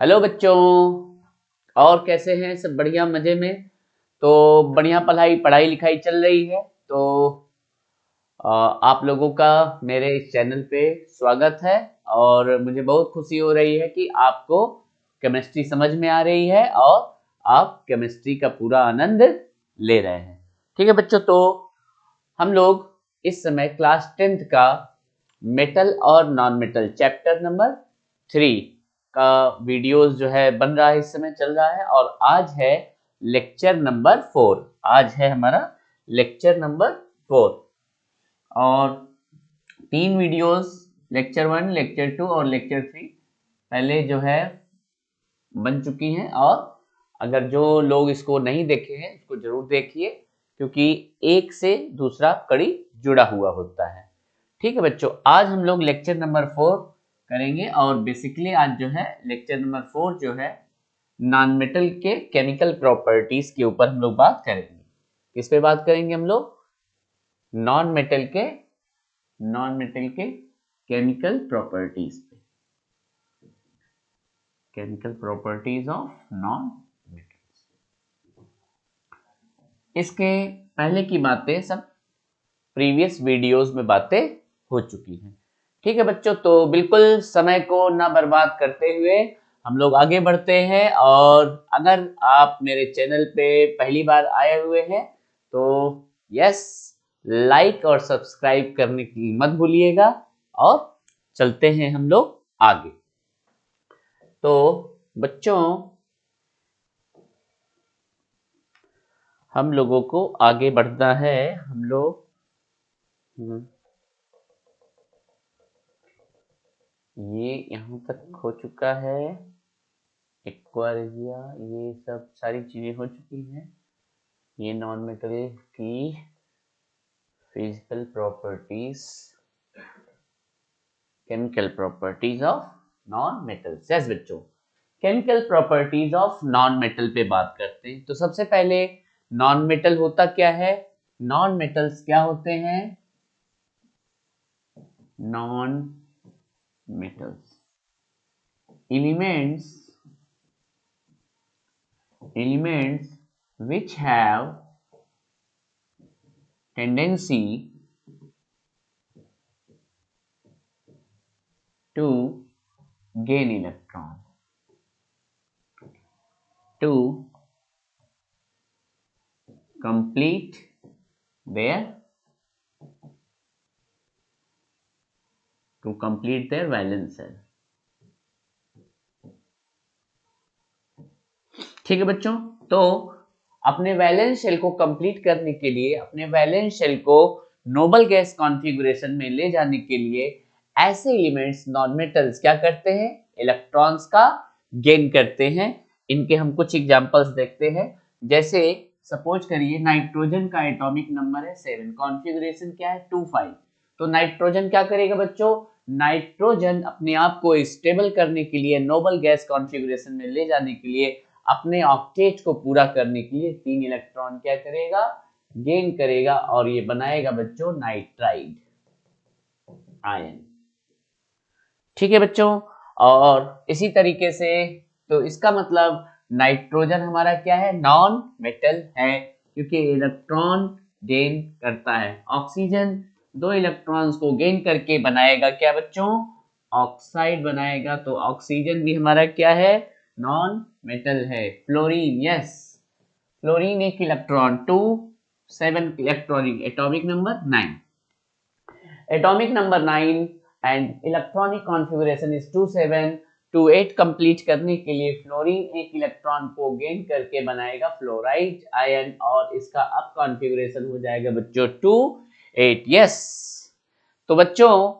Hello बच्चों। और कैसे हैं सब? बढ़िया, मजे में? तो बढ़िया पढ़ाई पढ़ाई लिखाई चल रही है। तो आप लोगों का मेरे इस चैनल पे स्वागत है। और मुझे बहुत खुशी हो रही है कि आपको केमिस्ट्री समझ में आ रही है और आप केमिस्ट्री का पूरा आनंद ले रहे हैं। ठीक है बच्चों, तो हम लोग इस समय क्लास 10th का मेटल और नॉन मेटल चैप्टर नंबर 3 का वीडियोस जो है बन रहा है, इस समय चल रहा है। और आज है लेक्चर नंबर 4। आज है हमारा लेक्चर नंबर 4 और 3 वीडियोस, लेक्चर 1, लेक्चर 2 और लेक्चर 3 पहले जो है बन चुकी हैं। और अगर जो लोग इसको नहीं देखे हैं इसको जरूर देखिए, क्योंकि एक से दूसरा कड़ी जुड़ा हुआ होता है। ठीक है बच्चों, आज हम लोग लेक्चर नंबर 4 करेंगे। और बेसिकली आज जो है लेक्चर नंबर 4 जो है नॉन मेटल के केमिकल प्रॉपर्टीज के ऊपर हम लोग बात करेंगे। किस पे बात करेंगे हम लोग? नॉन मेटल के केमिकल प्रॉपर्टीज पे। Chemical properties of non metals. इसके पहले की बातें सब प्रीवियस वीडियोस में बातें हो चुकी हैं। ठीक है बच्चों, तो बिल्कुल समय को ना बर्बाद करते हुए हम लोग आगे बढ़ते हैं। और अगर आप मेरे चैनल पे पहली बार आए हुए हैं तो यस, लाइक और सब्सक्राइब करने की मत भूलिएगा। और चलते हैं हम लोग आगे। तो बच्चों, हम लोगों को आगे बढ़ना है। हम लोग ये यहाँ तक हो चुका है। एक्वारिया, ये सब सारी चीजें हो चुकी हैं। ये नॉन मेटल की physical properties, chemical properties of non metals. Yes बच्चों, chemical properties of non metal पे बात करते हैं। तो सबसे पहले नॉन मेटल होता क्या है? नॉन मेटल्स क्या होते हैं? Non metals elements which have tendency to gain electron, to complete their valence shell। ठीक है बच्चों, तो अपने वैलेंस शेल को कंप्लीट करने के लिए, अपने वैलेंस शेल को नोबल गैस कॉन्फ़िगरेशन में ले जाने के लिए ऐसे एलिमेंट्स नॉन मेटल्स क्या करते हैं? इलेक्ट्रॉन्स का गेन करते हैं। इनके हम कुछ एग्जांपल्स देखते हैं। जैसे सपोज करिए नाइट्रोजन का एटॉमिक नंबर है 7, कॉन्फ़िगरेशन क्या है? 2,5। तो नाइट्रोजन क्या करेगा बच्चों? नाइट्रोजन अपने आप को स्टेबल करने के लिए, नोबल गैस कॉन्फ़िगरेशन में ले जाने के लिए, अपने ऑक्टेट को पूरा करने के लिए 3 इलेक्ट्रॉन क्या करेगा? गेन करेगा। और ये बनाएगा बच्चों नाइट्राइड आयन। ठीक है बच्चों, और इसी तरीके से तो इसका मतलब नाइट्रोजन हमारा क्या है? नॉन मेटल है, क्योंकि इलेक्ट्रॉन गेन करता है। ऑक्सीजन 2 इलेक्ट्रॉन्स को गेन करके बनाएगा क्या बच्चों? ऑक्साइड बनाएगा। तो ऑक्सीजन भी हमारा क्या है? नॉन मेटल है। Fluorine, yes, fluorine 1 electron, 2 7 electronic, atomic number 9, atomic number 9 and electronic configuration is 2 7 2 8। Complete करने के लिए फ्लोरीन 1 इलेक्ट्रॉन को गेन करके बनाएगा फ्लोराइड आयन, और इसका अब कॉन्फ़िगरेशन हो जाएगा बच्चों 2 8। यस, तो बच्चों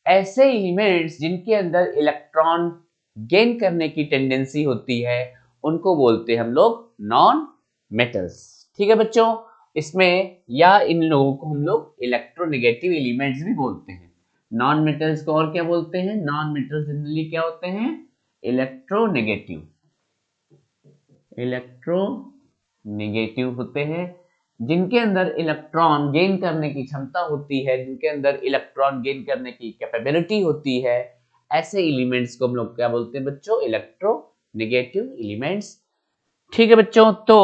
ऐसे एलिमेंट्स जिनके अंदर इलेक्ट्रॉन गेन करने की टेंडेंसी होती है उनको बोलते हैं हम लोग नॉन मेटल्स। ठीक है बच्चों, इसमें या इन लोगों को हम लोग इलेक्ट्रोनेगेटिव एलिमेंट्स भी बोलते हैं। नॉन मेटल्स को और क्या बोलते हैं? नॉन मेटल्स जनरली क्या होते हैं? इलेक्ट्रोनेगेटिव, इलेक्ट्रोनेगेटिव होते हैं, जिनके अंदर इलेक्ट्रॉन गेन करने की क्षमता होती है, जिनके अंदर इलेक्ट्रॉन गेन करने की कैपेबिलिटी होती है। ऐसे एलिमेंट्स को हम लोग क्या बोलते हैं बच्चों? Electro negative elements. ठीक है बच्चों, तो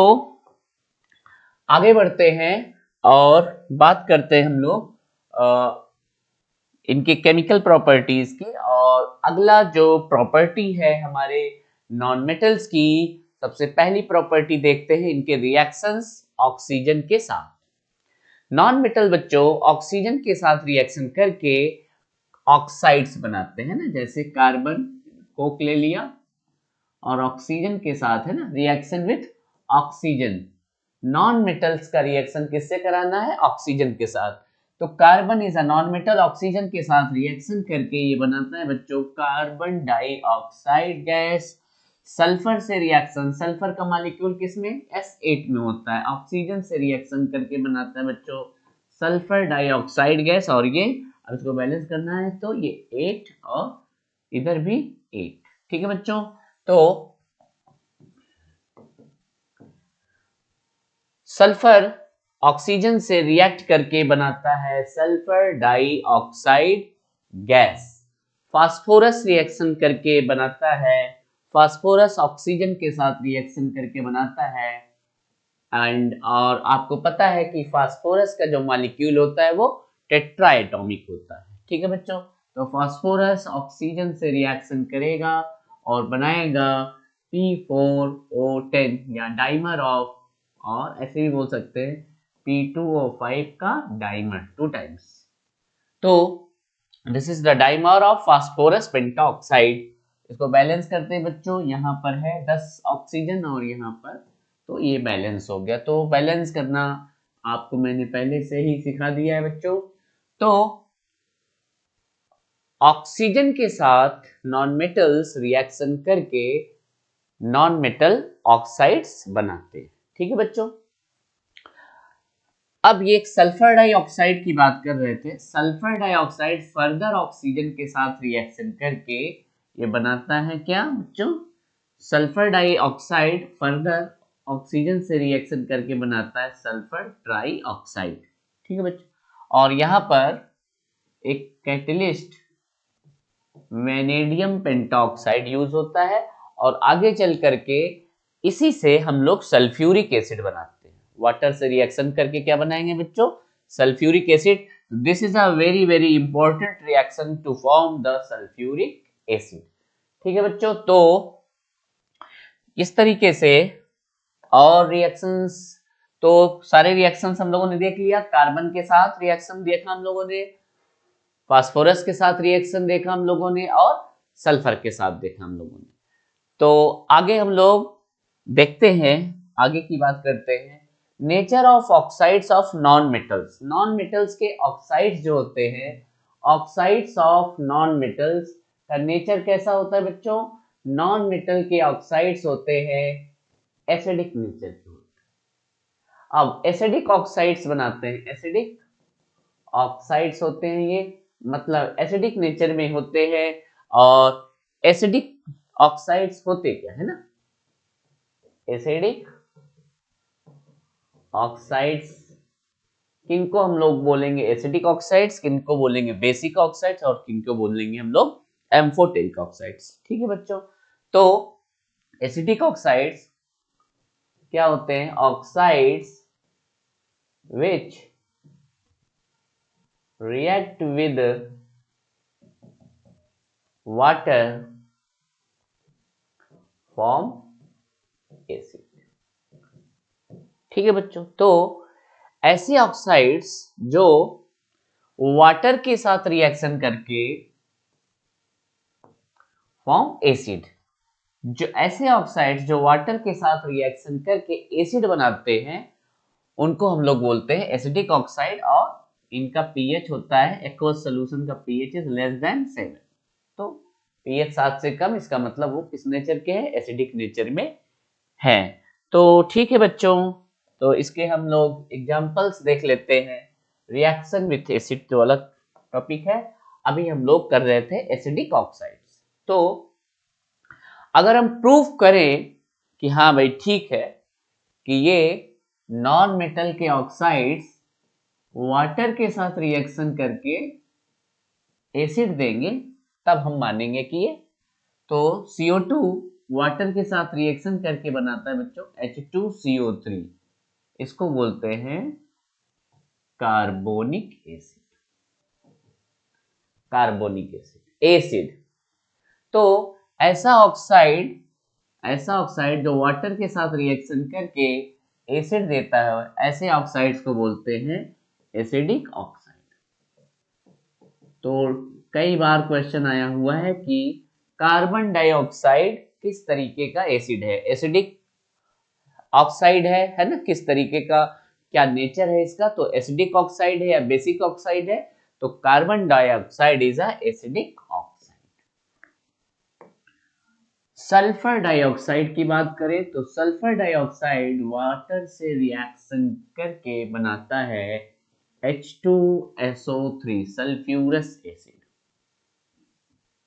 आगे बढ़ते हैं और बात करते हैं हम लोग इनके केमिकल प्रॉपर्टीज की। और अगला जो प्रॉपर्टी है हमारे नॉन मेटल्स की, सबसे पहली प्रॉपर्टी देखते हैं इनके रिएक्शंस ऑक्सीजन के साथ। नॉन मेटल बच्चों ऑक्सीजन के साथ रिएक्शन करके ऑक्साइड्स बनाते हैं ना, जैसे कार्बन कोक ले लिया और ऑक्सीजन के साथ है ना reaction with oxygen. Non metals का रिएक्शन किससे कराना है? ऑक्सीजन के साथ। तो carbon is a non metal, oxygen के साथ रिएक्शन करके ये बनाता है बच्चों कार्बन डाइऑक्साइड गैस। सल्फर से रिएक्शन, सल्फर का मॉलिक्यूल किसमें? S8 में होता है। ऑक्सीजन से रिएक्शन करके बनाता है बच्चों सल्फर डाइऑक्साइड गैस। और ये अब इसको बैलेंस करना है तो ये 8 और इधर भी 8। ठीक है बच्चों, तो सल्फर ऑक्सीजन से रिएक्ट करके बनाता है sulphur dioxide gas. Phosphorus reaction करके बनाता है, फास्फोरस ऑक्सीजन के साथ रिएक्शन करके बनाता है और आपको पता है कि फास्फोरस का जो मॉलिक्यूल होता है वो टेट्रा एटॉमिक होता है। ठीक है बच्चों, तो फास्फोरस ऑक्सीजन से रिएक्शन करेगा और बनाएगा P4O10 या डाइमर ऑफ, और ऐसे भी बोल सकते हैं P2O5 का डाइमर 2 टाइम्स। तो this is the dimer of phosphorus pentoxide. इसको बैलेंस करते हैं बच्चों, यहाँ पर है 10 ऑक्सीजन और यहाँ पर, तो ये बैलेंस हो गया। तो बैलेंस करना आपको मैंने पहले से ही सिखा दिया है बच्चों। तो ऑक्सीजन के साथ नॉन मेटल्स रिएक्शन करके नॉन मेटल ऑक्साइड्स बनाते हैं। ठीक है बच्चों, अब ये सल्फर डाइऑक्साइड की बात कर रहे थे। सल्फर डाइऑक्साइड फर्दर ऑक्सीजन के साथ रिएक्शन करके ये बनाता है क्या बच्चों? सल्फर डाइऑक्साइड फर्दर ऑक्सीजन से रिएक्शन करके बनाता है सल्फर ट्राइऑक्साइड। ठीक है बच्चों, और यहाँ पर एक कैटलिस्ट वेनेडियम पेंटाऑक्साइड यूज होता है और आगे चल करके इसी से हम लोग सल्फ्यूरिक एसिड बनाते हैं। वाटर से रिएक्शन करके क्या बनाएंगे बच्चों? Sulphuric acid. This is a very very important reaction to form the sulphuric acid. ठीक है बच्चों, तो इस तरीके से और रिएक्शंस, तो सारे रिएक्शंस हम लोगों ने देख लिया। कार्बन के साथ रिएक्शन देखा हम लोगों ने, फास्फोरस के साथ रिएक्शन देखा हम लोगों ने, और सल्फर के साथ देखा हम लोगों ने। तो आगे हम लोग देखते हैं, आगे की बात करते हैं nature of oxides of non metals. Non metals के ऑक्साइड्स जो होते हैं, ऑक्साइड्स ऑफ नॉन मेटल्स का नेचर कैसा होता है बच्चों? नॉन मेटल के ऑक्साइड्स होते हैं एसिडिक नेचर के होते हैं। अब एसिडिक ऑक्साइड्स बनाते हैं, एसिडिक ऑक्साइड्स होते हैं ये, मतलब एसिडिक नेचर में होते हैं। और एसिडिक ऑक्साइड्स होते क्या है ना, एसिडिक ऑक्साइड्स किनको हम लोग बोलेंगे एसिडिक ऑक्साइड्स, किनको बोलेंगे बेसिक ऑक्साइड्स, और किनको बोलेंगे हम लोग एम्फोटेरिक ऑक्साइड्स। ठीक है बच्चों, तो एसिडिक ऑक्साइड्स क्या होते हैं? Oxides which react with water form acid। ठीक है बच्चों, तो ऐसे ऑक्साइड्स जो वाटर के साथ रिएक्शन करके फॉर्म एसिड, जो ऐसे ऑक्साइड्स जो वाटर के साथ रिएक्शन करके एसिड बनाते हैं उनको हम लोग बोलते हैं एसिडिक ऑक्साइड। और इनका पीएच होता है, एक्वस सॉल्यूशन का पीएच इज लेस देन 7। तो पीएच 7 से कम, इसका मतलब वो किस नेचर के हैं? एसिडिक नेचर में है। तो ठीक है बच्चों, तो इसके हम लोग एग्जांपल्स देख लेते हैं। रिएक्शन विथ एसिड तो अलग टॉपिक है, अभी हम लोग कर रहे थे एसिडिक ऑक्साइड्स। तो अगर हम प्रूफ करें कि हाँ भाई ठीक है कि ये नॉन मेटल के ऑक्साइड्स वाटर के साथ रिएक्शन करके एसिड देंगे, तब हम मानेंगे कि ये, तो CO2 वाटर के साथ रिएक्शन करके बनाता है बच्चों H2CO3, इसको बोलते हैं carbonic acid. Carbonic acid acid. तो ऐसा ऑक्साइड जो वाटर के साथ रिएक्शन करके एसिड देता है, ऐसे ऑक्साइड्स को बोलते हैं एसिडिक ऑक्साइड। तो कई बार क्वेश्चन आया हुआ है कि कार्बन डाइऑक्साइड किस तरीके का एसिड है, एसिडिक ऑक्साइड है ना, किस तरीके का क्या नेचर है इसका, तो एसिडिक ऑक्साइड है या बेसिक ऑक्साइड है, तो carbon dioxide is a acidic oxide. Sulphur dioxide की बात करें तो सल्फर डाइऑक्साइड वाटर से रिएक्शन करके बनाता है H2SO3, sulphurous acid.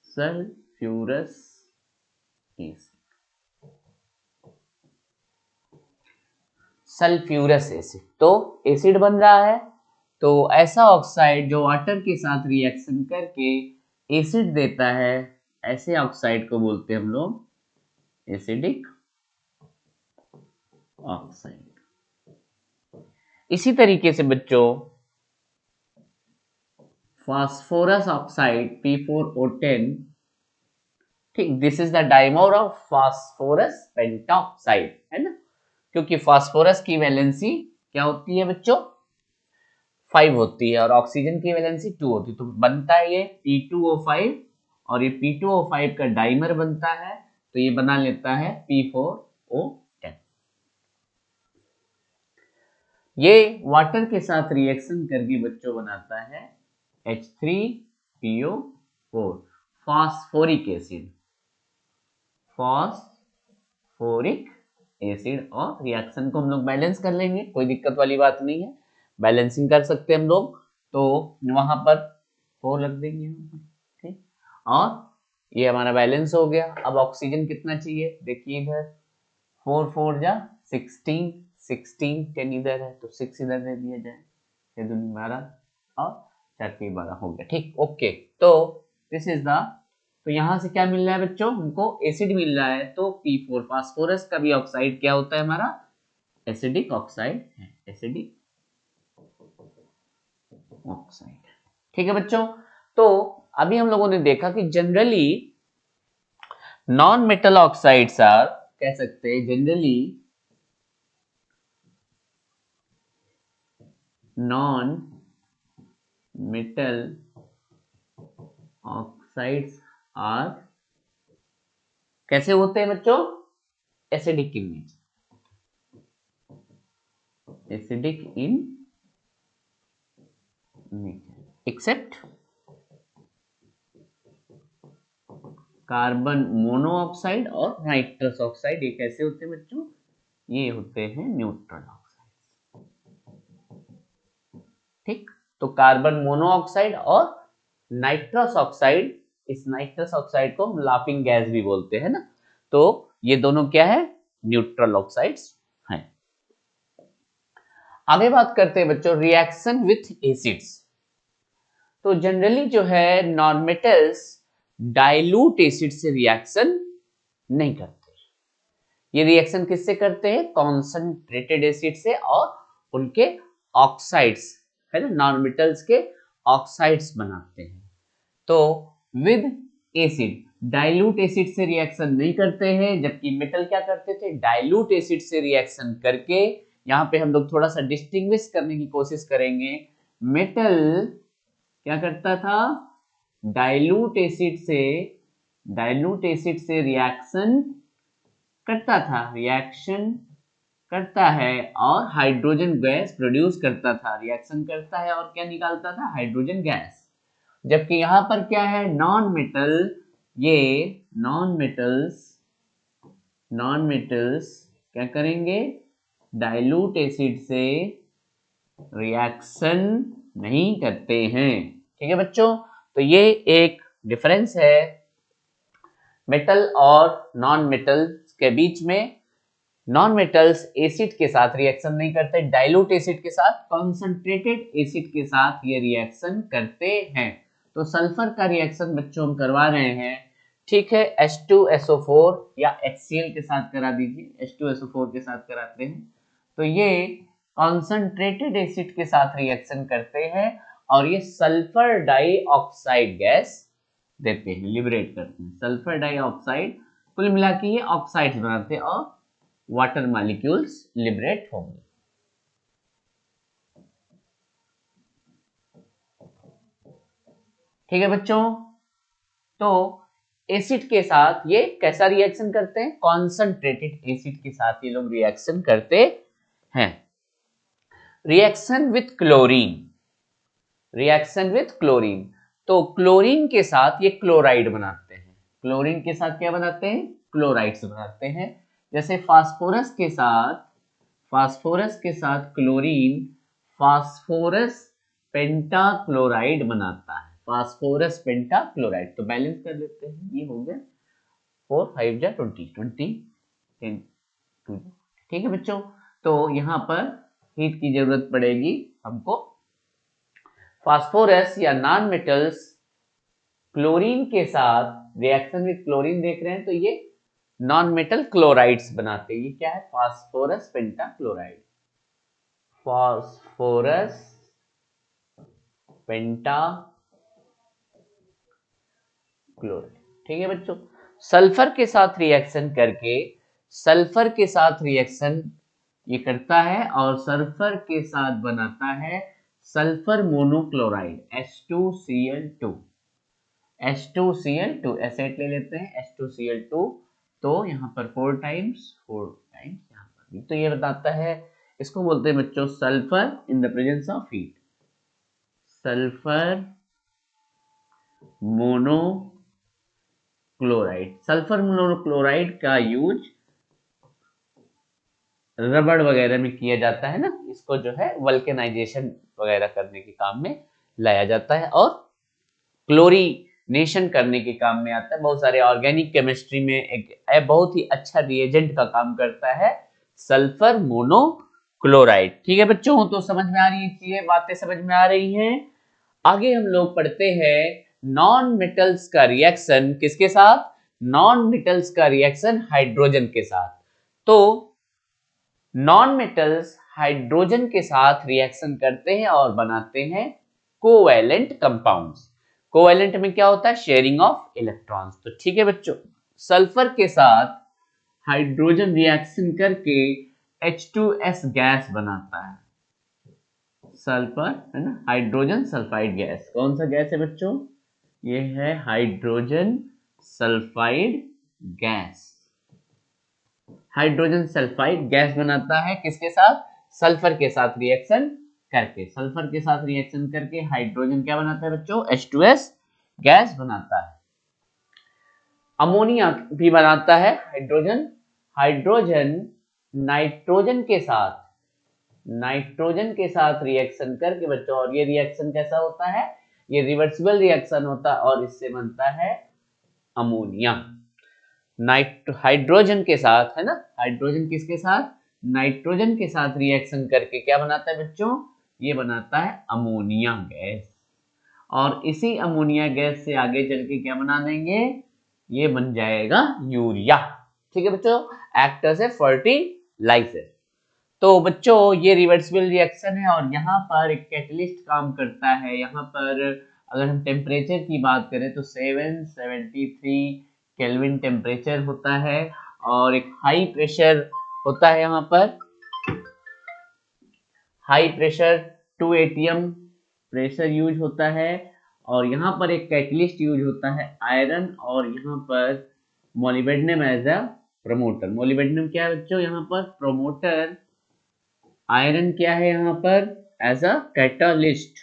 Sulphurous acid, sulphurous acid, तो एसिड बन रहा है। तो ऐसा ऑक्साइड जो वाटर के साथ रिएक्शन करके एसिड देता है, ऐसे ऑक्साइड को बोलते हैं हम लोग एसिडिक ऑक्साइड। इसी तरीके से बच्चों फास्फोरस ऑक्साइड P4O10, ठीक, this is the dimer of phosphorus pentoxide, है ना, क्योंकि फास्फोरस की वैलेंसी क्या होती है बच्चों 5 होती है और ऑक्सीजन की वैलेंसी 2 होती है, तो बनता है ये P2O5 और ये P2O5 का डाइमर बनता है, तो ये बना लेता है P4O10। ये वाटर के साथ रिएक्शन करके बच्चों बनाता है H3PO4, phosphoric acid, phosphoric acid. और रिएक्शन को हम लोग बैलेंस कर लेंगे, कोई दिक्कत वाली बात नहीं है, बैलेंसिंग कर सकते हैं हम लोग, तो वहां पर 4 लग देंगे, ठीक। और ये हमारा बैलेंस हो गया। अब ऑक्सीजन कितना चाहिए, देखिए इधर 4 4 जा 16, 16 10 इधर है तो 6 इधर दे दिया जाए, 6 दूनी 12 और 4 के 12 हो गया, ठीक, ओके। तो दिस इज द, तो यहां से क्या मिल रहा है बच्चों, हमको एसिड मिल रहा है, तो P4 फास्फोरस का भी ऑक्साइड क्या होता है हमारा एसिडिक ऑक्साइड है, एसिडिक ऑक्साइड, ठीक है बच्चों। तो अभी हम लोगों ने देखा कि generally non metal oxides are, कह सकते हैं generally non metal oxides are कैसे होते हैं बच्चों, acidic in nature, acidic in nature except carbon monoxide और नाइट्रस ऑक्साइड। ये कैसे होते हैं बच्चों, ये होते हैं न्यूट्रल ऑक्साइड, ठीक। तो कार्बन मोनोऑक्साइड और नाइट्रस ऑक्साइड, इस नाइट्रस ऑक्साइड को हम लाफिंग गैस भी बोलते हैं ना, तो ये दोनों क्या है न्यूट्रल ऑक्साइड्स हैं। आगे बात करते हैं बच्चों रिएक्शन विथ एसिड्स। तो जनरली जो है नॉन मेटल्स डाइल्यूट एसिड से रिएक्शन नहीं करते, ये रिएक्शन किससे करते हैं कॉन्सेंट्रेटेड एसिड से, और उनके ऑक्साइड्स है ना, नॉन मेटल्स के ऑक्साइड्स बनाते हैं। तो विद एसिड डाइल्यूट एसिड से रिएक्शन नहीं करते हैं, जबकि मेटल क्या करते थे डाइल्यूट एसिड से रिएक्शन करके, यहां पे हम लोग थोड़ा सा डिस्टिंग्विश करने की कोशिश करेंगे। मेटल क्या करता था डाइल्यूट एसिड से रिएक्शन करता था, रिएक्शन करता है और हाइड्रोजन गैस प्रोड्यूस करता था, रिएक्शन करता है और क्या निकालता था हाइड्रोजन गैस। जबकि यहां पर क्या है नॉन मेटल, ये नॉन मेटल्स क्या करेंगे डाइल्यूट एसिड से रिएक्शन नहीं करते हैं, ठीक है बच्चों। तो ये एक डिफरेंस है मेटल और नॉन मेटल्स के बीच में। नॉन मेटल्स एसिड के साथ रिएक्शन नहीं करते, डाइल्यूट एसिड के साथ, कॉन्सेंट्रेटेड एसिड के साथ ये रिएक्शन करते हैं। तो सल्फर का रिएक्शन बच्चों हम करवा रहे हैं ठीक है, H2SO4 या HCl के साथ करा दीजिए, H2SO4 के साथ कराते हैं तो ये कॉन्सेंट्रेटेड एसिड के साथ रिएक्शन करते हैं और ये सल्फर डाइऑक्साइड गैस देते हैं, लिबरेट करते हैं सल्फर डाइऑक्साइड। कुल मिला के ये ऑक्साइड्स बनाते हैं और वाटर मॉलिक्यूल्स लिबरेट होंगे। ठीक है बच्चों, तो एसिड के साथ ये कैसा रिएक्शन करते हैं, कॉन्सेंट्रेटेड एसिड के साथ ये लोग रिएक्शन करते हैं। Reaction with chlorine, reaction with chlorine, तो क्लोरीन के साथ ये क्लोराइड बनाते हैं। क्लोरीन के साथ क्या बनाते हैं, क्लोराइड्स बनाते हैं। जैसे फास्फोरस के साथ क्लोरीन फास्फोरस पेंटाक्लोराइड बनाता है, फास्फोरस पेंटाक्लोराइड। तो बैलेंस कर लेते हैं, ये हो गया 4 5 जा 20 20 10 2। ठीक है बच्चों, तो यहाँ पर हीट की जरूरत पड़ेगी हमको। फास्फोरस या नॉन मेटल्स क्लोरीन के साथ रिएक्शन विद क्लोरीन देख रहे हैं तो ये नॉन मेटल क्लोराइड्स बनाते हैं। ये क्या है, फास्फोरस पेंटाक्लोराइड, फास्फोरस पेंटाक्लोराइड। ठीक है बच्चों, सल्फर के साथ रिएक्शन करके, सल्फर के साथ रिएक्शन ये करता है और सल्फर के साथ बनाता है sulphur monochloride H2Cl2। H2Cl2 asset ले लेते हैं H2Cl2, तो यहाँ पर 4 टाइम्स यहाँ पर भी, तो ये बताता है, इसको बोलते हैं बच्चों sulphur in the presence of heat, sulphur monochloride. Sulphur monochloride का यूज रबड़ वगैरह में किया जाता है ना, इसको जो है वल्केनाइजेशन वगैरह करने के काम में लाया जाता है और क्लोरीनेशन करने के काम में आता है। बहुत सारे ऑर्गेनिक केमिस्ट्री में एक बहुत ही अच्छा रिएजेंट का काम करता है सल्फर मोनोक्लोराइड। ठीक है बच्चों, तो समझ में आ रही है चीजें, बातें समझ में आ रही हैं। आगे हम लोग पढ़ते हैं नॉन मेटल्स का रिएक्शन किसके साथ, नॉन मेटल्स का रिएक्शन हाइड्रोजन के साथ। तो नॉन मेटल्स हाइड्रोजन के साथ रिएक्शन करते हैं और बनाते हैं कोवैलेंट कंपाउंड्स। कोवैलेंट में क्या होता है, शेयरिंग ऑफ इलेक्ट्रॉन्स। तो ठीक है बच्चों, सल्फर के साथ हाइड्रोजन रिएक्शन करके H2S गैस बनाता है, सल्फर है ना, हाइड्रोजन सल्फाइड गैस। कौन सा गैस है बच्चों, ये है hydrogen sulphide gas. Hydrogen sulphide gas बनाता है किसके साथ, सल्फर के साथ रिएक्शन करके। सल्फर के साथ रिएक्शन करके हाइड्रोजन क्या बनाता है बच्चों, H2S गैस बनाता है। अमोनिया भी बनाता है हाइड्रोजन। हाइड्रोजन नाइट्रोजन के साथ, नाइट्रोजन के साथ रिएक्शन करके बच्चों, और ये रिएक्शन कैसा होता है, ये रिवर्सिबल रिएक्शन होता है और इससे बनता है अमोनिया। हाइड्रोजन के साथ है ना, हाइड्रोजन किसके साथ, नाइट्रोजन के साथ रिएक्शन करके क्या बनाता है बच्चों, ये बनाता है अमोनिया गैस। और इसी अमोनिया गैस से आगे चल के क्या बना देंगे, ये बन जाएगा यूरिया। ठीक है बच्चों, एक्ट एज ए फर्टिलाइजर। तो बच्चों ये रिवर्सिबल रिएक्शन है और यहाँ पर एक कैटलिस्ट काम करता है। यहाँ पर अगर हम टेम्परेचर की बात करें तो 773 केल्विन टेम्परेचर होता है और एक हाई प्रेशर होता है। यहाँ पर high pressure 2 atm pressure use होता है और यहाँ पर एक कैटलिस्ट यूज होता है आयरन, और यहाँ पर molybdenum as a promoter. Molybdenum क्या है बच्चों, यहाँ पर प्रमोटर। आयरन क्या है यहाँ पर, as a catalyst.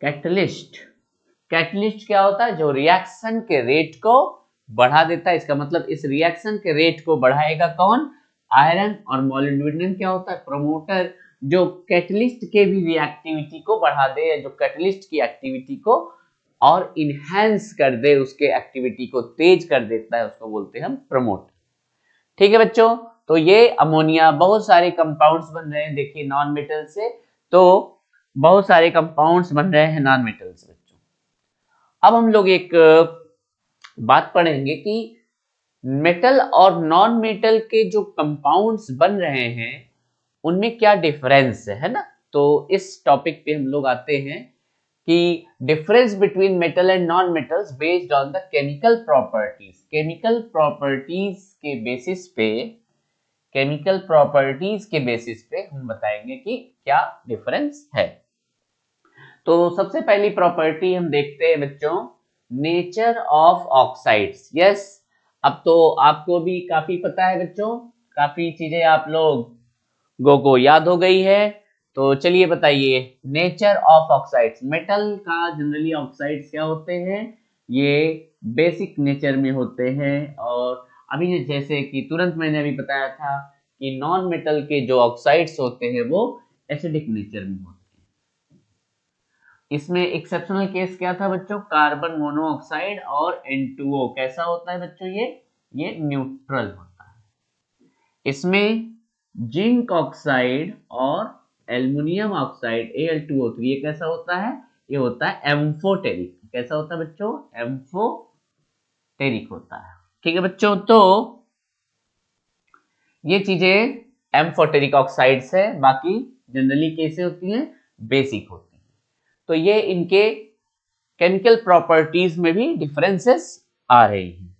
Catalyst, catalyst क्या होता है, जो रिएक्शन के रेट को बढ़ा देता है। इसका मतलब इस रिएक्शन के रेट को बढ़ाएगा कौन, आयरन। और मोलिब्डेनम क्या होता है, प्रमोटर, जो कैटलिस्ट के भी रिएक्टिविटी को बढ़ा दे, जो कैटलिस्ट की एक्टिविटी को और इनहेंस कर दे, उसके एक्टिविटी को तेज कर देता है, उसको बोलते हैं हम प्रमोटर। ठीक है बच्चों, तो ये अमोनिया, बहुत सारे कंपाउंड्स बन रहे हैं देखिए नॉन मेटल से, तो बहुत सारे कंपाउंड्स बन रहे हैं नॉन मेटल से बच्चों। अब हम लोग एक बात पढ़ेंगे कि मेटल और नॉन मेटल के जो कंपाउंड्स बन रहे हैं उनमें क्या डिफरेंस है ना। तो इस टॉपिक पे हम लोग आते हैं कि difference between metal and non metals based on the chemical properties. Chemical properties के बेसिस पे, केमिकल प्रॉपर्टीज के बेसिस पे हम बताएंगे कि क्या डिफरेंस है। तो सबसे पहली प्रॉपर्टी हम देखते हैं बच्चों, नेचर ऑफ ऑक्साइड्स। यस, अब तो आपको भी काफी पता है बच्चों, काफी चीजें आप लोगों को याद हो गई है। तो चलिए बताइए, नेचर ऑफ ऑक्साइड्स। मेटल का जनरली ऑक्साइड्स क्या होते हैं, ये बेसिक नेचर में होते हैं। और अभी जैसे कि तुरंत मैंने अभी बताया था कि नॉन मेटल के जो ऑक्साइड्स होते हैं वो एसिडिक नेचर में होते हैं। इसमें एक्सेप्शनल केस क्या था बच्चों, कार्बन मोनोऑक्साइड और N2O। कैसा होता है बच्चों, ये न्यूट्रल होता है। इसमें जिंक ऑक्साइड और एल्युमिनियम ऑक्साइड Al2O3 ये कैसा होता है, ये होता है एम्फोटेरिक। कैसा होता है बच्चों, एम्फोटेरिक होता है। ठीक है बच्चों, तो ये चीजें एम्फोटेरिक ऑक्साइड्स है, बाकी जनरली कैसे होती हैं, बेसिक होती हैं। तो ये इनके केमिकल प्रॉपर्टीज में भी डिफरेंसेस आ रहे हैं।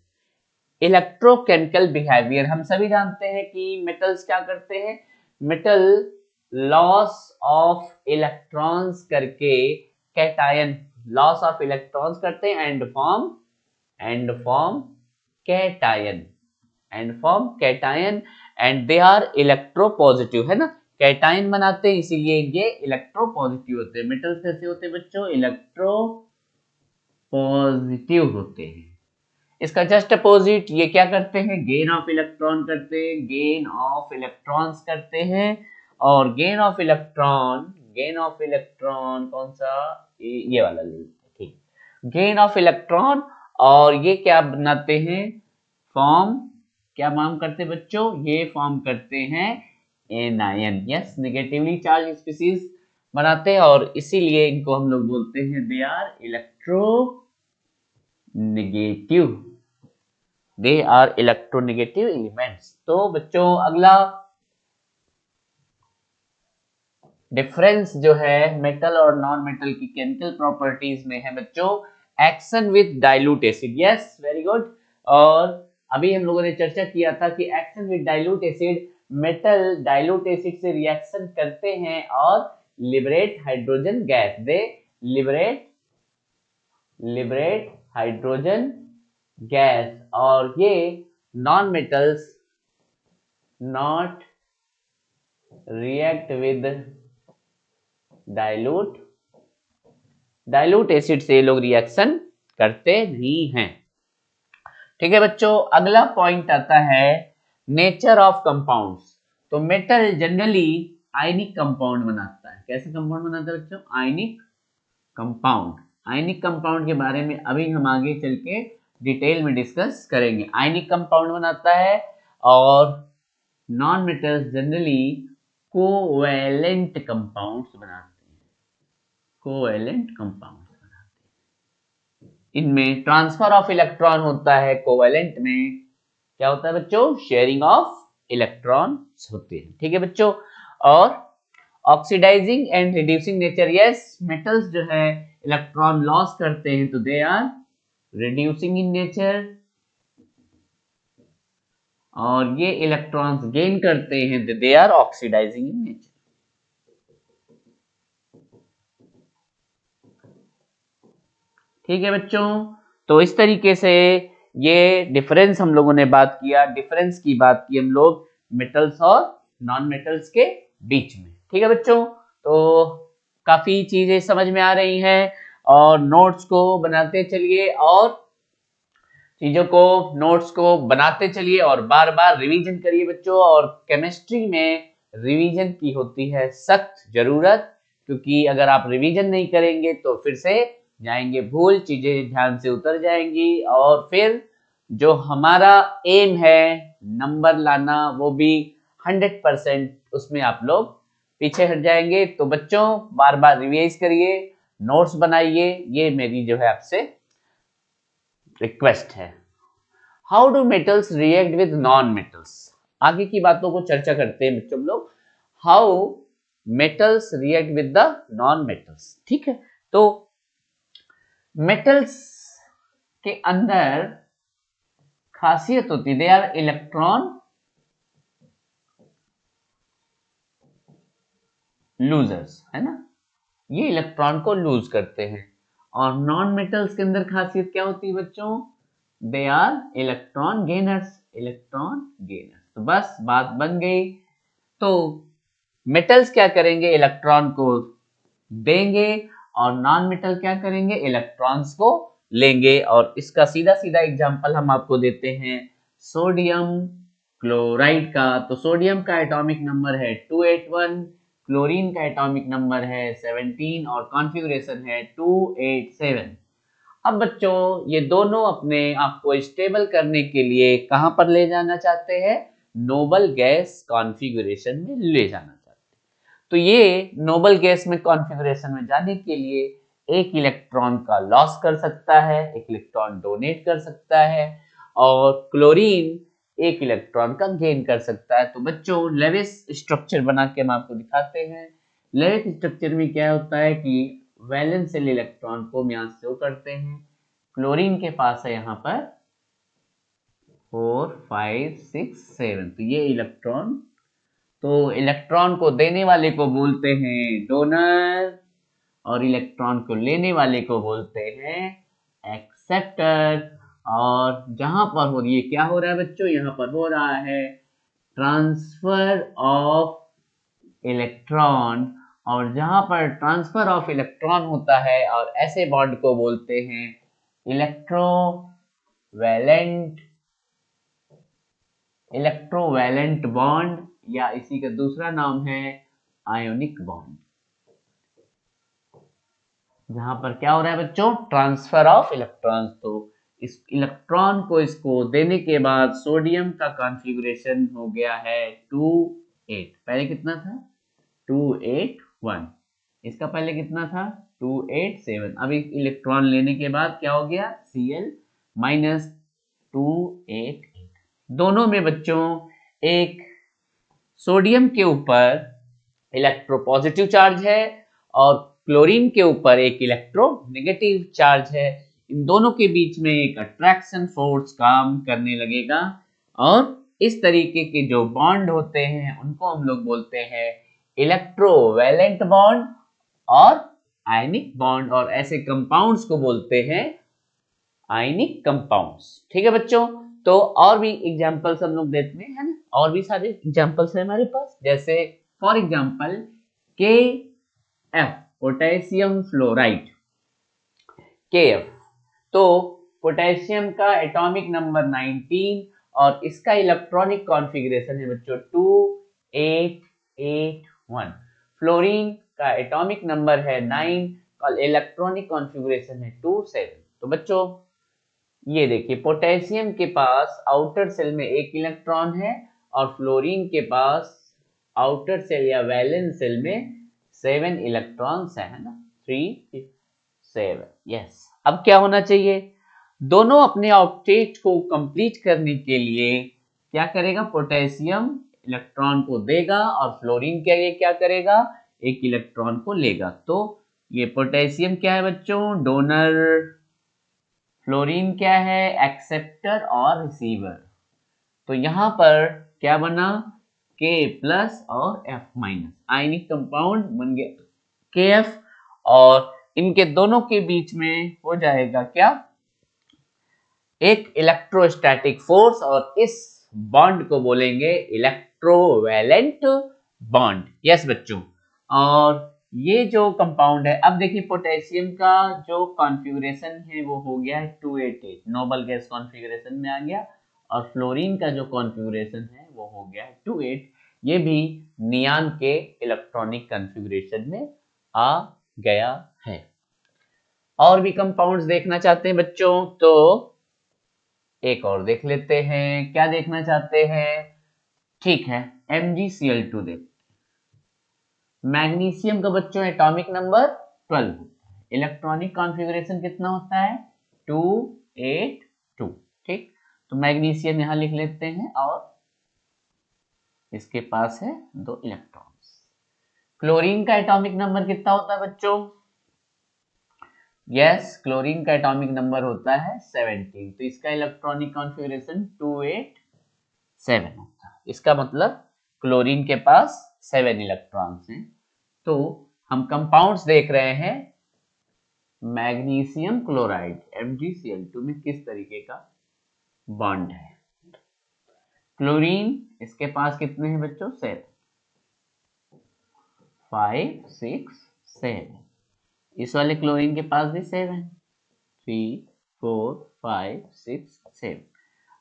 इलेक्ट्रोकेमिकल बिहेवियर, हम सभी जानते हैं कि मेटल्स क्या करते हैं, मेटल लॉस ऑफ इलेक्ट्रॉन्स करके कैटायन, लॉस ऑफ इलेक्ट्रॉन्स करते हैं and form cation and they are electropositive, है ना। कैटायन बनाते हैं इसीलिए ये इलेक्ट्रोपॉजिटिव होते हैं। मेटल्स कैसे होते हैं बच्चों, इलेक्ट्रो पॉजिटिव होते हैं। इसका जस्ट अपोजिट ये क्या करते हैं, गेन ऑफ इलेक्ट्रॉन करते हैं, गेन ऑफ इलेक्ट्रॉन्स करते हैं। और गेन ऑफ इलेक्ट्रॉन कौन सा, ये वाला ले लेते हैं, ठीक। गेन ऑफ इलेक्ट्रॉन, और ये क्या बनाते हैं, फॉर्म, क्या फॉर्म करते हैं बच्चों, ये फॉर्म करते हैं anion. Yes, negatively charge species बनाते हैं और इसीलिए इनको हम लोग बोलते हैं they are electronegative, they are electronegative elements. तो बच्चों अगला डिफरेंस जो है मेटल और नॉन मेटल की केमिकल प्रॉपर्टीज में है बच्चों, action with dilute acid. Yes, very good. और अभी हम लोगों ने चर्चा किया था कि action with dilute acid, metal dilute acid से रिएक्शन करते हैं और लिबरेट हाइड्रोजन गैस, दे लिबरेट हाइड्रोजन गैस। और ये non metals not react with dilute acid से ये लोग रिएक्शन करते नहीं हैं। ठीक है बच्चों, अगला पॉइंट आता है नेचर ऑफ कंपाउंड्स। तो मेटल जनरली आयनिक कंपाउंड बनाता है। कैसे कंपाउंड बनाता है बच्चों, आयनिक कंपाउंड। आयनिक कंपाउंड के बारे में अभी हम आगे चल के डिटेल में डिस्कस करेंगे। आयनिक कंपाउंड बनाता है और non metals generally covalent compounds बनाते हैं, कोवैलेंट कंपाउंड्स बनाते हैं। इनमें ट्रांसफर ऑफ इलेक्ट्रॉन होता है, कोवैलेंट में क्या होता है बच्चों, शेयरिंग ऑफ इलेक्ट्रॉन्स होते हैं। ठीक है बच्चों, और oxidising and reducing nature. Yes, metals जो है इलेक्ट्रॉन लॉस करते हैं तो they are reducing in nature, और ये इलेक्ट्रॉन्स गेन करते हैं तो they are oxidising in nature. ठीक है बच्चों, तो इस तरीके से ये डिफरेंस हम लोगों ने बात किया, डिफरेंस की बात की हम लोग मेटल्स और नॉन मेटल्स के बीच में। ठीक है बच्चों, तो काफी चीजें समझ में आ रही हैं और नोट्स को बनाते चलिए और चीजों को, नोट्स को बनाते चलिए और बार बार रिवीजन करिए बच्चों। और केमिस्ट्री में रिवीजन की होती है सख्त जरूरत, क्योंकि अगर आप रिवीजन नहीं करेंगे तो फिर से जाएंगे भूल, चीजें ध्यान से उतर जाएंगी और फिर जो हमारा एम है नंबर लाना वो भी 100%, उसमें आप लोग पीछे हट जाएंगे। तो बच्चों बार बार रिवाइज करिए, नोट्स बनाइए, ये मेरी जो है आपसे रिक्वेस्ट है। How do metals react with non metals, आगे की बातों को चर्चा करते हैं बच्चों लोग। How metals react with the non metals, ठीक है। तो मेटल्स के अंदर खासियत होती है, दे आर इलेक्ट्रॉन लूजर्स, है ना, ये इलेक्ट्रॉन को लूज करते हैं। और नॉन मेटल्स के अंदर खासियत क्या होती है बच्चों, they are electron gainers, electron gainers. तो बस बात बन गई। तो मेटल्स क्या करेंगे, इलेक्ट्रॉन को देंगे, और नॉन मेटल क्या करेंगे, इलेक्ट्रॉन्स को लेंगे। और इसका सीधा सीधा एग्जांपल हम आपको देते हैं सोडियम क्लोराइड का। तो सोडियम का एटॉमिक नंबर है 281, क्लोरीन का एटॉमिक नंबर है 17 और कॉन्फ़िगरेशन है 287। अब बच्चों ये दोनों अपने आप को स्टेबल करने के लिए कहां पर ले जाना चाहते हैं, नोबल गैस कॉन्फ़िगरेशन में ले जाना चाहते हैं। तो ये नोबल गैस में कॉन्फ़िगरेशन में जाने के लिए एक इलेक्ट्रॉन का लॉस कर सकता है, एक इलेक्ट्रॉन डोनेट कर सकता है, और क्लोरीन एक इलेक्ट्रॉन का गेन कर सकता है। तो बच्चों लेविस स्ट्रक्चर बना के हम आपको दिखाते हैं। लेविस स्ट्रक्चर में क्या होता है कि वैलेंस शेल इलेक्ट्रॉन को हम यहाँ शो करते हैं। क्लोरीन के पास है यहाँ पर 4 5 6 7, तो ये इलेक्ट्रॉन, तो इलेक्ट्रॉन को देने वाले को बोलते हैं डोनर, और इलेक्ट्रॉन को लेने वाले को बोलते हैं एक्सेप्टर। और जहां पर हो, ये क्या हो रहा है बच्चों, यहाँ पर हो रहा है ट्रांसफर ऑफ इलेक्ट्रॉन। और जहां पर ट्रांसफर ऑफ इलेक्ट्रॉन होता है, और ऐसे बॉन्ड को बोलते हैं इलेक्ट्रोवैलेंट बॉन्ड, या इसी का दूसरा नाम है आयोनिक बॉन्ड। जहां पर क्या हो रहा है बच्चों, ट्रांसफर ऑफ इलेक्ट्रॉन्स। तो इस इलेक्ट्रॉन को इसको देने के बाद सोडियम का कॉन्फ़िगरेशन हो गया है 2 8, पहले कितना था 281, इसका पहले कितना था 287। अब एक इलेक्ट्रॉन लेने के बाद क्या हो गया Cl माइनस 288। दोनों में बच्चों एक सोडियम के ऊपर इलेक्ट्रोपॉजिटिव चार्ज है, और क्लोरीन के ऊपर एक इलेक्ट्रोनेगेटिव चार्ज है। इन दोनों के बीच में एक अट्रैक्शन फोर्स काम करने लगेगा, और इस तरीके के जो बॉन्ड होते हैं उनको हम लोग बोलते हैं इलेक्ट्रोवैलेंट बॉन्ड और आयनिक बॉन्ड, और ऐसे कंपाउंड्स को बोलते हैं आयनिक कंपाउंड्स। ठीक है बच्चों, तो और भी एग्जांपल्स हम लोग देते हैं, है ना, और भी सारे एग्जांपल्स हैं हमारे पास, जैसे for example KF potassium fluoride, KF। तो पोटेशियम का एटॉमिक नंबर 19, और इसका इलेक्ट्रॉनिक कॉन्फ़िगरेशन है बच्चों 2881। फ्लोरीन का एटॉमिक नंबर है 9 और इलेक्ट्रॉनिक कॉन्फ़िगरेशन है 27। तो बच्चों ये देखिए पोटेशियम के पास आउटर सेल में एक इलेक्ट्रॉन है, और फ्लोरीन के पास आउटर सेल या वैलेंस सेल में 7 इलेक्ट्रॉन्स है ना, 3 7। यस, अब क्या होना चाहिए, दोनों अपने ऑक्टेट को कंप्लीट करने के लिए क्या करेगा, पोटेशियम इलेक्ट्रॉन को देगा, और फ्लोरीन के लिए क्या करेगा, एक इलेक्ट्रॉन को लेगा। तो ये पोटेशियम क्या है बच्चों, डोनर, फ्लोरीन क्या है, एक्सेप्टर और रिसीवर। तो यहां पर क्या बना, K प्लस और F माइनस, आयनिक कंपाउंड बन गया KF, और इनके दोनों के बीच में हो जाएगा क्या, एक इलेक्ट्रोस्टैटिक फोर्स, और इस बॉन्ड को बोलेंगे इलेक्ट्रोवैलेंट बॉन्ड। यस बच्चों, और ये जो कंपाउंड है, अब देखिए पोटेशियम का जो कॉन्फ़िगरेशन है वो हो गया है 288, नोबल गैस कॉन्फ़िगरेशन में आ गया, और फ्लोरीन का जो कॉन्फ़िगरेशन है वो हो गया है 28, ये भी नियान के इलेक्ट्रॉनिक कॉन्फ़िगरेशन में आ गया है। और भी कंपाउंड्स देखना चाहते हैं बच्चों, तो एक और देख लेते हैं, क्या देखना चाहते हैं, ठीक है MgCl2 देख। मैग्नीशियम का बच्चों एटॉमिक नंबर 12, इलेक्ट्रॉनिक कॉन्फ़िगरेशन कितना होता है 2 8 ठीक, तो मैग्नीशियम यहां लिख लेते हैं और इसके पास है 2 इलेक्ट्रॉन्स। क्लोरीन का एटॉमिक नंबर कितना होता है बच्चों? यस, क्लोरीन का एटॉमिक नंबर होता है 17, तो इसका इलेक्ट्रॉनिक कॉन्फ़िगरेशन 287 होता है। इसका मतलब क्लोरीन के पास 7 इलेक्ट्रॉन्स हैं। तो हम कंपाउंड्स देख रहे हैं मैग्नीशियम क्लोराइड MgCl2 में किस तरीके का बॉन्ड है। क्लोरीन इसके पास कितने हैं बच्चों? 7, 5 6 7। इस वाले क्लोरीन के पास भी 7, 3 4 5 6 7।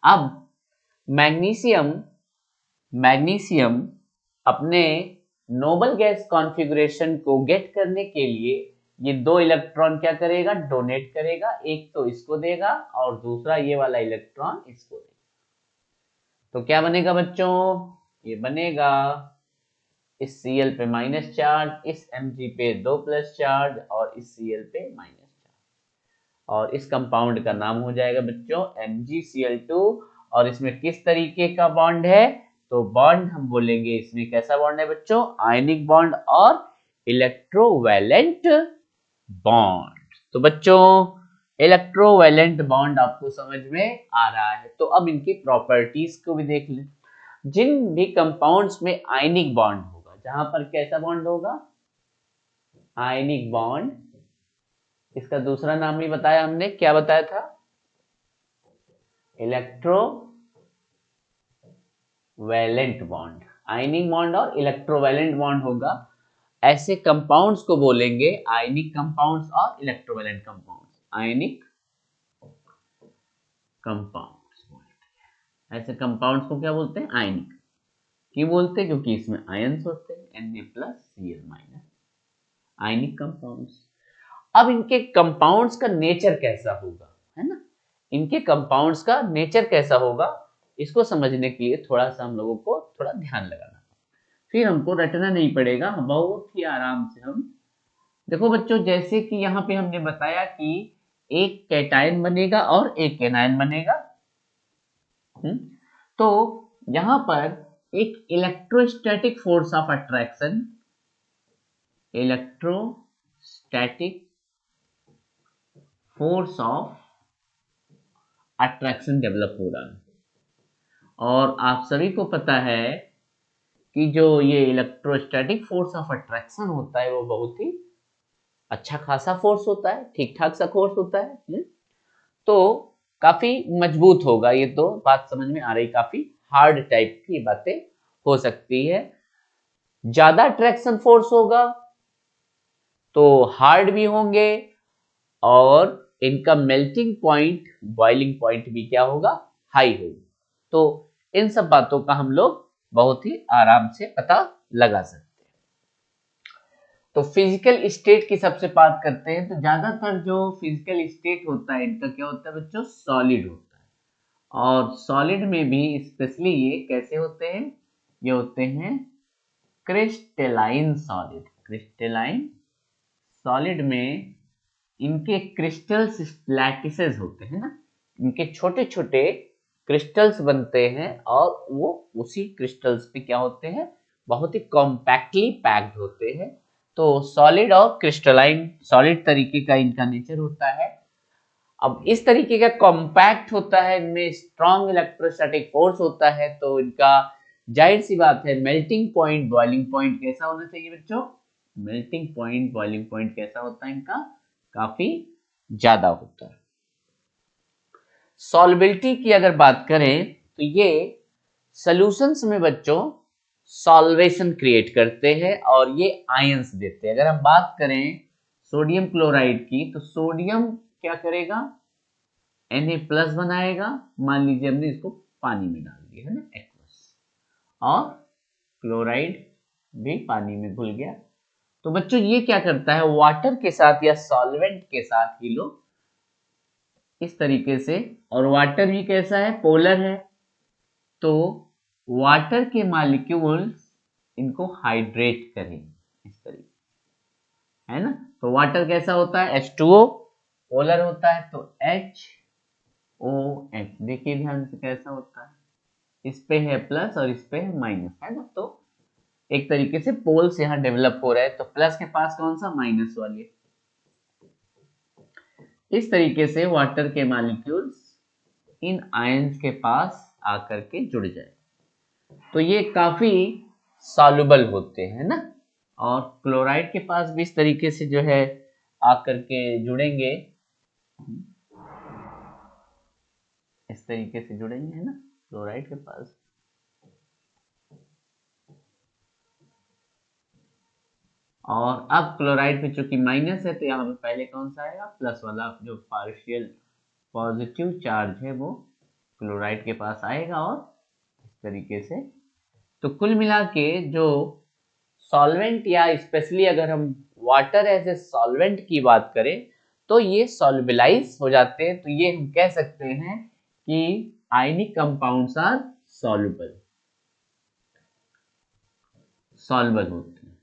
अब मैग्नीशियम अपने नोबल गैस कॉन्फ़िगरेशन को गेट करने के लिए ये 2 इलेक्ट्रॉन क्या करेगा? डोनेट करेगा। एक तो इसको देगा और दूसरा ये वाला इलेक्ट्रॉन इसको देगा। तो क्या बनेगा बच्चों? ये बनेगा इस Cl पे माइनस चार्ज, इस Mg पे 2 प्लस चार्ज और इस Cl पे माइनस चार्ज, और इस कंपाउंड का नाम हो जाएगा बच्चों MgCl2। और इसमें किस तरीके का बॉन्ड है? तो बॉन्ड हम बोलेंगे इसमें कैसा बॉन्ड है बच्चों? आयनिक बॉन्ड और इलेक्ट्रोवैलेंट बॉन्ड। तो बच्चों इलेक्ट्रोवैलेंट बॉन्ड आपको समझ में आ रहा है। तो अब इनकी प्रॉपर्टीज को भी देख लें। जिन भी कंपाउंड्स में आयनिक बॉन्ड होगा, जहां पर कैसा बॉन्ड होगा? Ionic bond. इसका दूसरा नाम भी बताया हमने, क्या बताया था? Electrovalent bond. आयनिक बॉन्ड और इलेक्ट्रोवैलेंट बॉन्ड होगा। ऐसे कंपाउंड्स को बोलेंगे आयनिक कंपाउंड्स और इलेक्ट्रोवैलेंट कंपाउंड्स। आयनिक कंपाउंड्स बोलते हैं ऐसे कंपाउंड्स को, क्या बोलते हैं? आयनिक। क्यों बोलते हैं? क्योंकि इसमें आयंस होते हैं Na+Cl-। Ionic compounds. अब इनके कंपाउंड्स का नेचर कैसा होगा, है ना? इनके कंपाउंड्स का नेचर कैसा होगा, इसको समझने के लिए थोड़ा सा हम लोगों को थोड़ा ध्यान लगाना, फिर हमको रटना नहीं पड़ेगा, बहुत ही आराम से हम। देखो बच्चों, जैसे कि यहाँ पे हमने बताया कि एक कैटायन बनेगा और एक एनायन बनेगा। तो यहां पर एक electrostatic force of attraction, electrostatic force of attraction develop हो रहा है। और आप सभी को पता है कि जो ये इलेक्ट्रोस्टैटिक फोर्स ऑफ अट्रैक्शन होता है वो बहुत ही अच्छा खासा फोर्स होता है, ठीक ठाक सा फोर्स होता है। तो काफी मजबूत होगा। ये तो बात समझ में आ रही, काफी हार्ड टाइप की बातें हो सकती है। ज्यादा अट्रैक्शन फोर्स होगा तो हार्ड भी होंगे और इनका मेल्टिंग पॉइंट, बॉइलिंग पॉइंट भी क्या होगा? हाई होगा। तो इन सब बातों का हम लोग बहुत ही आराम से पता लगा सकते हैं। तो फिजिकल स्टेट की सबसे बात करते हैं, तो ज्यादातर जो फिजिकल स्टेट होता है इनका क्या होता है बच्चों? सॉलिड होता है। और सॉलिड में भी स्पेशली ये कैसे होते हैं? ये होते हैं क्रिस्टलाइन सॉलिड। क्रिस्टलाइन सॉलिड में इनके क्रिस्टल्स लैटिसेस होते हैं ना, इनके छोटे छोटे क्रिस्टल्स बनते हैं और वो उसी क्रिस्टल्स पे क्या होते हैं? बहुत ही कॉम्पैक्टली पैक्ड होते हैं। तो सॉलिड और क्रिस्टलाइन सॉलिड तरीके का इनका नेचर होता है। अब इस तरीके का कॉम्पैक्ट होता है, इनमें स्ट्रॉन्ग इलेक्ट्रोस्टैटिक फोर्स होता है, तो इनका जाहिर सी बात है मेल्टिंग पॉइंट, बॉइलिंग पॉइंट कैसा होना चाहिए बच्चों? मेल्टिंग पॉइंट, बॉइलिंग पॉइंट कैसा होता है इनका? काफी ज्यादा होता है। सॉल्युबिलिटी की अगर बात करें तो ये सॉल्यूशंस में बच्चों सॉल्वेशन क्रिएट करते हैं और ये आयंस देते हैं। अगर हम बात करें सोडियम क्लोराइड की, तो सोडियम क्या करेगा? Na+ बनाएगा। मान लीजिए हमने इसको पानी में डाल दिया, है ना, एक्वस, और क्लोराइड भी पानी में घुल गया। तो बच्चों ये क्या करता है? वाटर के साथ या सॉल्वेंट के साथ ही लो इस तरीके से, और वाटर भी कैसा है? पोलर है। तो वाटर के मॉलिक्यूल्स इनको हाइड्रेट करें इस तरीके, है ना। तो वाटर कैसा होता है? H2O, पोलर होता है, तो H OH। देखिए ध्यान से कैसा होता है, इस पे है प्लस और इस पे है माइनस, है ना। तो एक तरीके से पोल्स यहाँ डेवलप हो रहा है, तो प्लस के पास कौन सा, माइनस वाले। इस तरीके से वाटर के मॉलिक्यूल्स इन आयंस के पास आकर के जुड़ जाए, तो ये काफी सॉल्युबल होते हैं ना। और क्लोराइड के पास भी इस तरीके से जो है आकर के जुड़ेंगे, इस तरीके से जुड़ेंगे, है ना, क्लोराइड के पास। और अब क्लोराइड पे चूंकि माइनस है, तो यहाँ पे पहले कौन सा आएगा, प्लस वाला, जो पार्शियल पॉजिटिव चार्ज है वो क्लोराइड के पास आएगा। और इस तरीके से, तो कुल मिला के जो सॉल्वेंट, या स्पेशली अगर हम वाटर एज ए सॉल्वेंट की बात करें, तो ये सॉल्युबलाइज हो जाते हैं। तो ये हम कह सकते हैं कि ionic compounds are soluble, soluble होते हैं।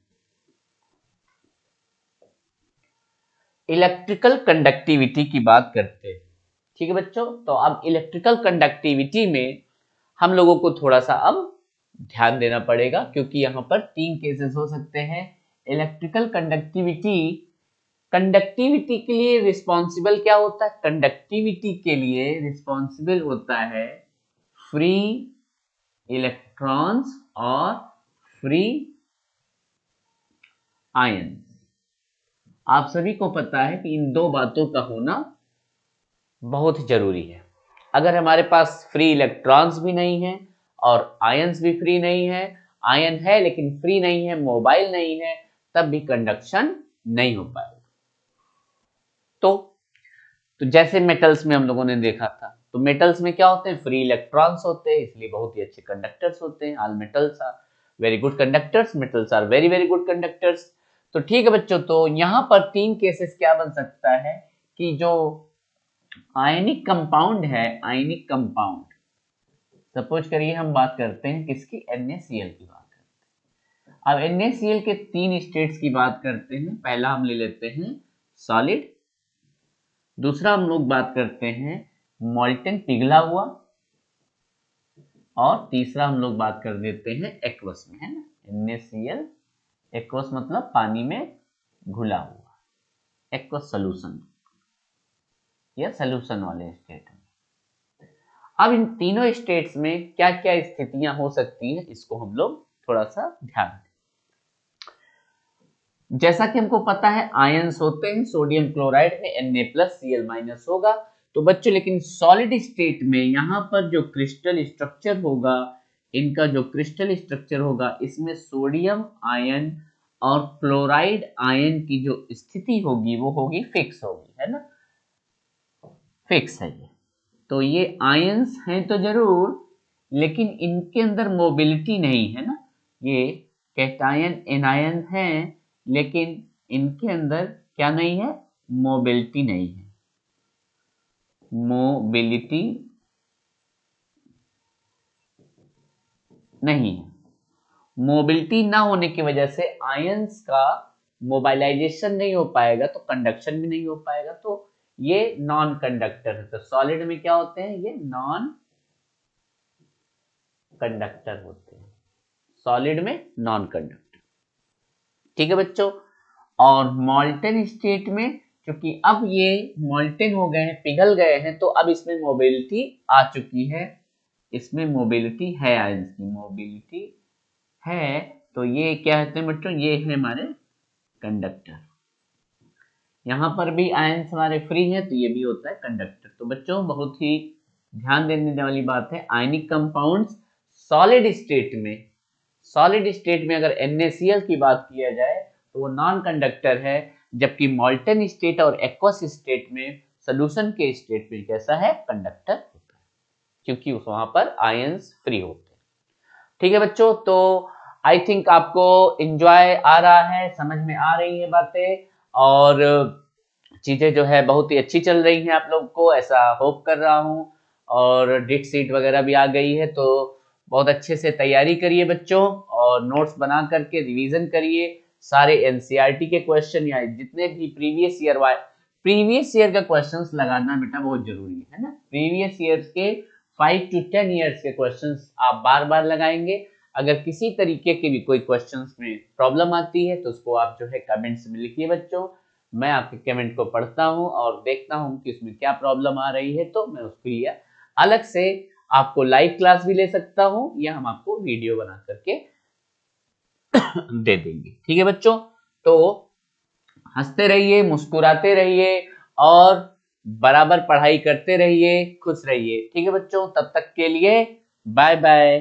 इलेक्ट्रिकल कंडक्टिविटी की बात करते हैं, ठीक है बच्चों। तो अब इलेक्ट्रिकल कंडक्टिविटी में हम लोगों को थोड़ा सा अब ध्यान देना पड़ेगा, क्योंकि यहाँ पर 3 केसेस हो सकते हैं। इलेक्ट्रिकल कंडक्टिविटी, कंडक्टिविटी के लिए रिस्पॉन्सिबल क्या होता है, कंडक्टिविटी के लिए रिस्पॉन्सिबल होता है फ्री इलेक्ट्रॉन्स और फ्री आयन। आप सभी को पता है कि इन दो बातों का होना बहुत जरूरी है। अगर हमारे पास फ्री इलेक्ट्रॉन्स भी नहीं है और आयंस भी फ्री नहीं है, आयन है लेकिन फ्री नहीं है, मोबाइल नहीं है, तब भी कंडक्शन नहीं हो पाएगा। तो जैसे मेटल्स में हम लोगों ने देखा था, तो मेटल्स में क्या होते हैं, फ्री इलेक्ट्रॉन्स होते हैं, इसलिए बहुत ही अच्छे कंडक्टर्स होते हैं। All metals are very good conductors, metals are very very good conductors. तो ठीक है बच्चों, तो यहाँ पर 3 केसेस क्या बन सकता है कि जो आयनिक कंपाउंड है, आयनिक कंपाउंड, सपोज करिए हम बात करते हैं किसकी, NaCl की बात करते हैं। अब NaCl के 3 स्टेट्स की बात करते हैं। पहला हम ले लेते हैं सॉलिड, दूसरा हम लोग बात करते हैं मॉल्टन, पिघला हुआ, और तीसरा हम लोग बात कर देते हैं एक्वस में, है ना। NaCl एक्वस मतलब पानी में घुला हुआ, एक्वस सोल्यूशन या सोल्यूशन वाले स्टेट में। अब इन तीनों स्टेट्स में क्या क्या स्थितियां हो सकती हैं, इसको हम लोग थोड़ा सा ध्यान दें। जैसा कि हमको पता है आयंस होते हैं, सोडियम क्लोराइड में Na+Cl- होगा। तो बच्चों लेकिन सॉलिड स्टेट में यहाँ पर जो क्रिस्टल स्ट्रक्चर होगा, इनका जो क्रिस्टल स्ट्रक्चर होगा, इसमें सोडियम आयन और क्लोराइड आयन की जो स्थिति होगी वो होगी फिक्स होगी, है ना, फिक्स है ये। तो ये आयंस हैं तो जरूर, लेकिन इनके अंदर मोबिलिटी नहीं है ना। ये कैटायन एनायन हैं, लेकिन इनके अंदर क्या नहीं है, मोबिलिटी नहीं है, मोबिलिटी नहीं है। मोबिलिटी ना होने की वजह से आयंस का मोबाइलाइजेशन नहीं हो पाएगा, तो कंडक्शन भी नहीं हो पाएगा। तो ये नॉन कंडक्टर है। तो सॉलिड में क्या होते हैं, ये नॉन कंडक्टर होते हैं, सॉलिड में नॉन कंडक्टर, ठीक है बच्चों। और मॉल्टन स्टेट में, क्योंकि अब ये मॉल्टन हो गए हैं, पिघल गए हैं, तो अब इसमें मोबिलिटी आ चुकी है, इसमें मोबिलिटी है, आयंस की मोबिलिटी है। तो ये क्या कहते हैं बच्चों, ये है हमारे कंडक्टर। यहाँ पर भी आयंस हमारे फ्री है, तो ये भी होता है कंडक्टर। तो बच्चों बहुत ही ध्यान देने वाली बात है, आयनिक कंपाउंड्स सॉलिड स्टेट में, सॉलिड स्टेट में अगर NaCl की बात किया जाए तो वो नॉन कंडक्टर है, जबकि मॉल्टन स्टेट और एक्वस स्टेट में, सोल्यूशन के स्टेट में कैसा है, कंडक्टर होता है, क्योंकि वहां पर आयंस फ्री होते हैं, ठीक है बच्चों। तो आई थिंक आपको एंजॉय आ रहा है, समझ में आ रही है बातें, और चीजें जो है बहुत ही अच्छी चल रही हैं आप लोग को, ऐसा होप कर रहा हूं। और डिट सीट वगैरह भी आ गई है, तो बहुत अच्छे से तैयारी करिए बच्चों, और नोट्स बना करके रिवीजन करिए। सारे NCERT के क्वेश्चन या जितने भी प्रीवियस ईयर प्रीवियस ईयर का क्वेश्चंस लगाना बेटा बहुत जरूरी है ना। प्रीवियस ईयर्स के 5 to 10 ईयर्स के क्वेश्चंस आप बार बार लगाएंगे। अगर किसी तरीके के भी कोई क्वेश्चंस में प्रॉब्लम आती है तो उसको आप जो है कमेंट्स में लिखिए बच्चों। मैं आपके कमेंट को पढ़ता हूं और देखता हूं कि उसमें क्या प्रॉब्लम आ रही है, तो मैं उसके लिए अलग से आपको लाइव क्लास भी ले सकता हूं या हम आपको वीडियो बना करके दे देंगे। ठीक है बच्चों, तो हंसते रहिए, मुस्कुराते रहिए और बराबर पढ़ाई करते रहिए, खुश रहिए। ठीक है बच्चों, तब तक के लिए बाय बाय।